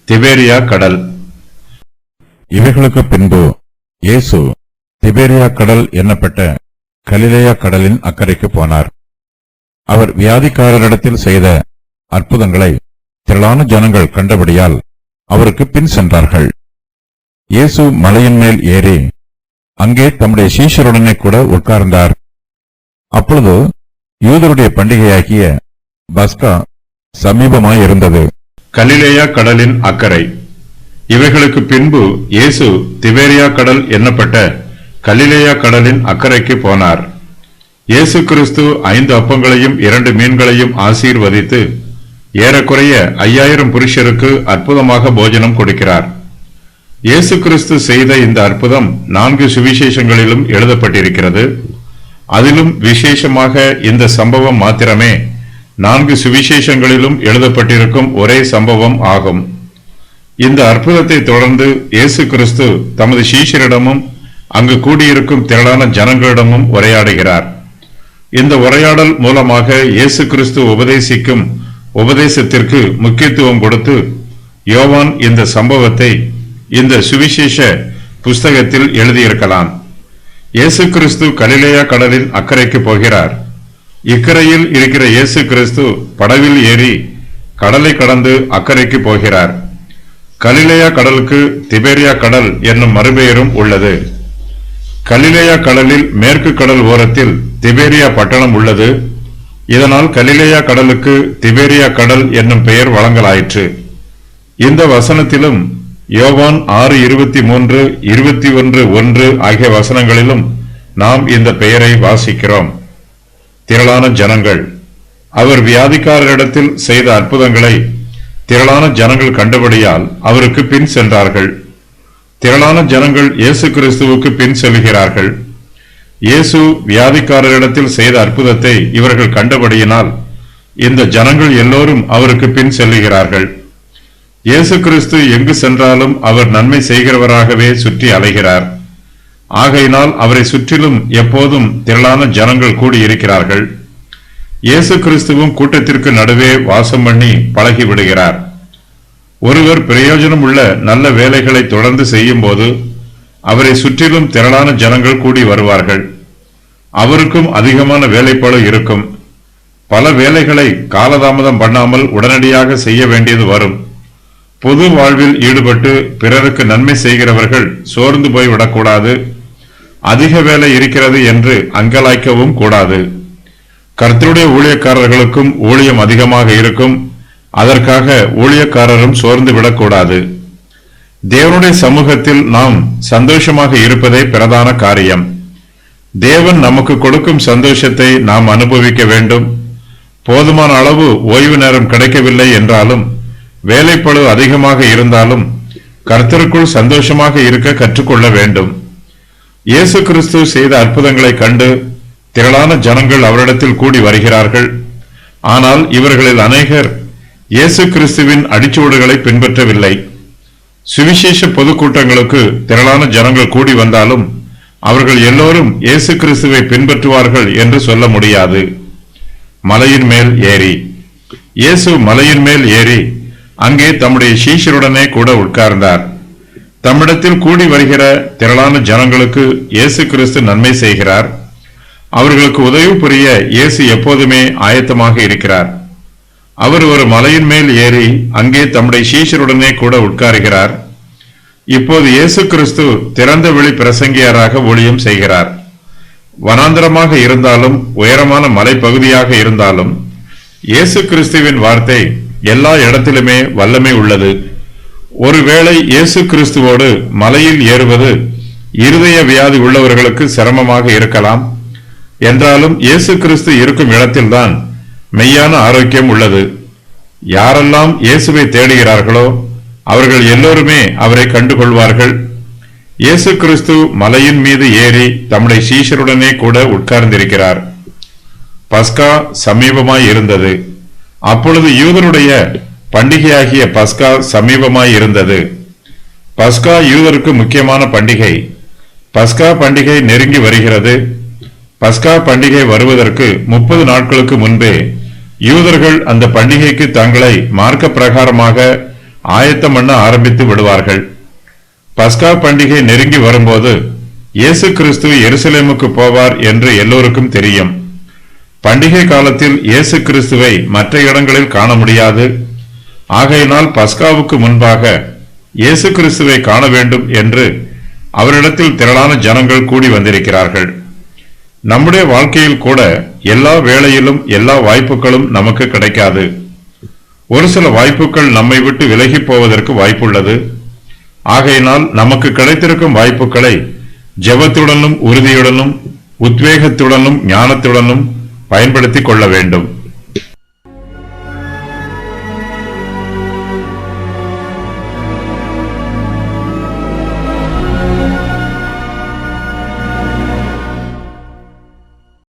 திபேரியா கடல். இவைகளுக்கு பின்பு இயேசு திபேரியா கடல் என்னப்பட்ட கலிலேயா கடலின் அக்கறைக்கு போனார். அவர் வியாதிக்காரரிடத்தில் செய்த அற்புதங்களை திரளான ஜனங்கள் கண்டபடியால் அவருக்கு பின் சென்றார்கள். இயேசு மலையின் மேல் ஏறி அங்கே தம்முடைய சீஷருடனே கூட உட்கார்ந்தார். அப்பொழுது யூதருடைய பண்டிகையாகிய பஸ்கா சமீபமாயிருந்தது. கலிலேயா கடலின் அக்கறை. இவைகளுக்கு பின்பு இயேசு திபேரியா கடல் என்னப்பட்ட கலிலேயா கடலின் அக்கறைக்கு போனார். இயேசு கிறிஸ்து 5 அப்பங்களையும் 2 மீன்களையும் ஆசீர்வதித்து ஏறக்குறைய 5000 புருஷருக்கு அற்புதமாக போஜனம் கொடுக்கிறார். இயேசு கிறிஸ்து செய்த இந்த அற்புதம் 4 சுவிசேஷங்களிலும் எழுதப்பட்டிருக்கிறது. அதிலும் விசேஷமாக இந்த சம்பவம் மாத்திரமே 4 சுவிசேஷங்களிலும் எழுதப்பட்டிருக்கும் ஒரே சம்பவம் ஆகும். இந்த அற்புதத்தை தொடர்ந்து இயேசு கிறிஸ்து தமது சீஷரிடமும் அங்கு கூடியிருக்கும் திரளான ஜனங்களிடமும் உரையாடுகிறார். இந்த உரையாடல் மூலமாக இயேசு கிறிஸ்து உபதேசிக்கும் உபதேசத்திற்கு முக்கியத்துவம் கொடுத்து யோவான் இந்த சம்பவத்தை இந்த சுவிசேஷ புஸ்தகத்தில் எழுதியிருக்கலாம். இயேசு கிறிஸ்து கலிலேயா கடலின் அக்கறைக்கு போகிறார். இக்கரையில் இருக்கிற இயேசு கிறிஸ்து படவில் ஏறி கடலை கடந்து அக்கறைக்கு போகிறார். கலிலேயா கடலுக்கு திபேரியா கடல் என்னும் மறுபெயரும் உள்ளது. கலிலேயா கடலில் மேற்கு கடல் ஓரத்தில் திபேரியா பட்டணம் உள்ளது. இதனால் கலிலேயா கடலுக்கு திபேரியா கடல் என்னும் பெயர் வழங்கலாயிற்று. இந்த வசனத்திலும் யோவான் 6:23, 21:1 ஆகிய வசனங்களிலும் நாம் இந்த பெயரை வாசிக்கிறோம். திரளான ஜனங்கள். அவர் வியாதிக்காரரிடத்தில் செய்த அற்புதங்களை திரளான ஜனங்கள் கண்டபடியால் அவருக்கு பின் சென்றார்கள். திரளான ஜனங்கள் இயேசு கிறிஸ்துவுக்கு பின் செல்கிறார்கள். இயேசு வியாதிக்காரரிடத்தில் செய்த அற்புதத்தை இவர்கள் கண்டபடியினால் இந்த ஜனங்கள் எல்லோரும் அவருக்கு பின் செல்லுகிறார்கள். இயேசு கிறிஸ்து எங்கு சென்றாலும் அவர் நன்மை செய்கிறவராகவே சுற்றி அலைகிறார். ஆகையினால் அவரை சுற்றிலும் எப்போதும் திரளான ஜனங்கள் கூடியிருக்கிறார்கள். இயேசு கிறிஸ்துவும் கூட்டத்திற்கு நடுவே வாசம் பண்ணி பழகி விடுகிறார். ஒருவர் பிரயோஜனம் உள்ள நல்ல வேலைகளை தொடர்ந்து செய்யும் போது அவரை சுற்றிலும் திரளான ஜனங்கள் கூடி வருவார்கள். அவருக்கும் அதிகமான வேலைப்பளு இருக்கும். பல வேலைகளை காலதாமதம் பண்ணாமல் உடனடியாக செய்ய வேண்டியது வரும். பொது வாழ்வில் ஈடுபட்டு பிறருக்கு நன்மை செய்கிறவர்கள் சோர்ந்து போய் விடக்கூடாது. அதிக வேலை இருக்கிறது என்று அங்கலாய்க்கவும் கூடாது. கர்த்தருடைய ஊழியக்காரர்களுக்கும் ஊழியம் அதிகமாக இருக்கும். அதற்காக ஊழியக்காரரும் சோர்ந்து விடக்கூடாது. தேவனுடைய சமூகத்தில் நாம் சந்தோஷமாக இருப்பதே பிரதான காரியம். தேவன் நமக்கு கொடுக்கும் சந்தோஷத்தை நாம் அனுபவிக்க வேண்டும். போதுமான அளவு ஓய்வு நேரம் கிடைக்கவில்லை என்றாலும் வேலைப்பளு அதிகமாக இருந்தாலும் கர்த்தருக்குள் சந்தோஷமாக இருக்க கற்றுக்கொள்ள வேண்டும். இயேசு கிறிஸ்து செய்த அற்புதங்களை கண்டு திரளான ஜனங்கள் அவரிடத்தில் கூடி வருகிறார்கள். ஆனால் இவர்களில் அநேகர் இயேசு கிறிஸ்துவின் அடிச்சுவடுகளை பின்பற்றவில்லை. சுவிசேஷ பொதுக்கூட்டங்களுக்கு திரளான ஜனங்கள் கூடி வந்தாலும் அவர்கள் எல்லோரும் இயேசு கிறிஸ்துவை பின்பற்றுவார்கள் என்று சொல்ல முடியாது. மலையின் மேல் ஏறி. இயேசு மலையின் மேல் ஏறி அங்கே தம்முடைய சீஷருடனே கூட உட்கார்ந்தார். தம்மிடத்தில் கூடி வருகிற திரளான ஜனங்களுக்கு இயேசு கிறிஸ்து நன்மை செய்கிறார். அவர்களுக்கு உதவி புரிய இயேசு எப்போதுமே ஆயத்தமாக இருக்கிறார். அவர் ஒரு மலையின் மேல் ஏறி அங்கே தம்முடைய சீஷருடனே கூட உட்காருகிறார். இப்போது இயேசு கிறிஸ்து திறந்த வெளி பிரசங்கியாராக ஊழியம் செய்கிறார். வனாந்தரமாக இருந்தாலும் உயரமான மலைப்பகுதியாக இருந்தாலும் இயேசு கிறிஸ்துவின் வார்த்தை எல்லா இடத்திலுமே வல்லமை உள்ளது. ஒருவேளை இயேசு கிறிஸ்துவோடு மலையில் ஏறுவது இருதய வியாதி உள்ளவர்களுக்கு சிரமமாக இருக்கலாம். என்றாலும் இயேசு கிறிஸ்து இருக்கும் இடத்தில்தான் மெய்யான ஆரோக்கியம் உள்ளது. யாரெல்லாம் இயேசுவை தேடுகிறார்களோ அவர்கள் எல்லோருமே அவரை கண்டுகொள்வார்கள். இயேசு கிறிஸ்து மலையின் மீது ஏறி தம்முடைய சீஷருடனே கூட உட்கார்ந்திருக்கிறார். பஸ்கா சமீபமாய் இருந்தது. அப்பொழுது யூதருடைய பண்டிகையாகிய பஸ்கா சமீபமாய் இருந்தது. பஸ்கா யூதருக்கு முக்கியமான பண்டிகை. பஸ்கா பண்டிகை நெருங்கி வருகிறது. பஸ்கா பண்டிகை வருவதற்கு 30 நாட்களுக்கு முன்பே யூதர்கள் அந்த பண்டிகைக்கு தங்களை மார்க்க பிரகாரமாக ஆயத்தம் பண்ண ஆரம்பித்து விடுவார்கள். பஸ்கா பண்டிகை நெருங்கி வரும்போது இயேசு கிறிஸ்து எருசலேமுக்கு போவார் என்று எல்லோருக்கும் தெரியும். பண்டிகை காலத்தில் இயேசு கிறிஸ்துவை மற்ற இடங்களில் காண முடியாது. ஆகையினால் பஸ்காவுக்கு முன்பாக இயேசு கிறிஸ்துவை காண வேண்டும் என்று அவரிடத்தில் திரளான ஜனங்கள் கூடி வந்திருக்கிறார்கள். நம்முடைய வாழ்க்கையில் கூட எல்லா வேளையிலும் எல்லா வாய்ப்புகளும் நமக்கு கிடைக்காது. ஒரு சில வாய்ப்புகள் நம்மை விட்டு விலகி போவதற்கு வாய்ப்புள்ளது. ஆகையினால் நமக்கு கிடைத்திருக்கும் வாய்ப்புகளை ஜெபத்துடனும் உறுதியுடனும் உத்வேகத்துடனும் ஞானத்துடனும் பயன்படுத்திக் கொள்ள வேண்டும்.